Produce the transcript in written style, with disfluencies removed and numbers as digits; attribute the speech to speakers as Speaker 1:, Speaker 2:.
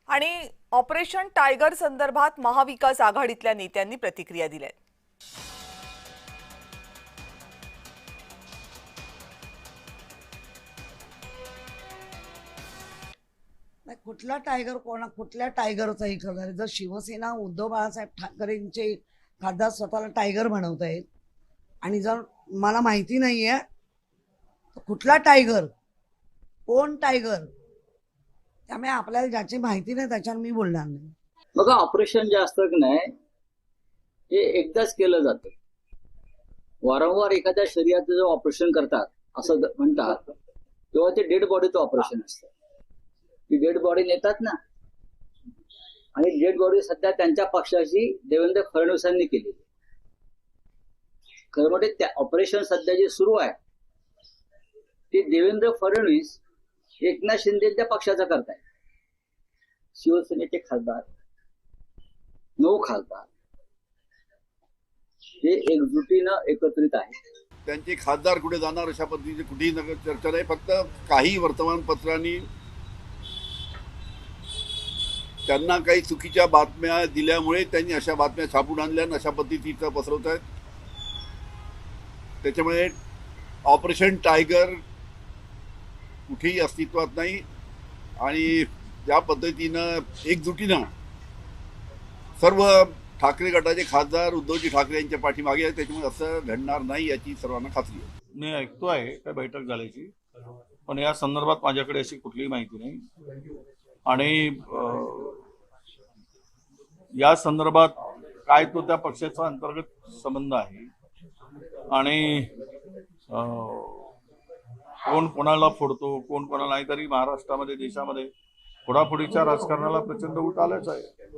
Speaker 1: आणि operation tiger संदर्भात महाविकास आघाडीतल्या नेत्यांनी प्रतिक्रिया दिल्या।
Speaker 2: कुठला टायगर कुठल्या टायगरचाही करणार जर शिवसेना उद्धव बाळासाहेब ठाकरेंचे खासदार स्वतःला टायगर बनवत आहेत आणि जर मला माहिती नाहीये तर कुठला टायगर कोण टायगर त्यामुळे आपल्याला ज्याची माहिती नाही त्याच्यावर मी बोलणार नाही।
Speaker 3: बघा ऑपरेशन जे असतं की नाही हे एकदाच केलं जातं। वारंवार एखाद्या शरीराचं जे ऑपरेशन करतात असं म्हणतात तेव्हा ते डेड बॉडीचं ऑपरेशन असतं। ती डेड बॉडी नेतात ना आणि डेड बॉडी सध्या त्यांच्या पक्षाची देवेंद्र फडणवीसांनी केली। खरं म्हणजे त्या ऑपरेशन सध्या जे सुरू आहे ते देवेंद्र फडणवीस एकनाथ शिंदेच्या पक्षाचा करतायत। शिवसेनेचे खासदार 9 खासदार हे एकजुटीनं एकत्रित आहेत।
Speaker 4: त्यांचे खासदार कुठे जाणार अशा पद्धतीची कुठेही चर्चा नाही। फक्त काही वर्तमानपत्रांनी त्यांना काही चुकीच्या बातम्या दिल्यामुळे त्यांनी अशा बातम्या छापून आणल्या आणि अशा पद्धतीचं पसरवत आहेत। त्याच्यामुळे ऑपरेशन टायगर कुठेही अस्तित्वात नाही आणि ज्या पद्धतीनं एकजुटीनं सर्व ठाकरे गटाचे खासदार उद्धवजी ठाकरे यांच्या पाठीमागे आहेत त्याच्यामुळे असं घडणार नाही याची सर्वांना खात्री आहे।
Speaker 5: मी ऐकतो आहे काय बैठक झाल्याची, पण या संदर्भात माझ्याकडे अशी कुठलीही माहिती नाही आणि या संदर्भात काय तो त्या पक्षाचा अंतर्गत संबंध आहे आणि कोण कोणाला फोडतो कोण कोणाला नाही, तरी महाराष्ट्रामध्ये देशामध्ये फोडाफोडीच्या राजकारणाला प्रचंड उठ आलंच आहे।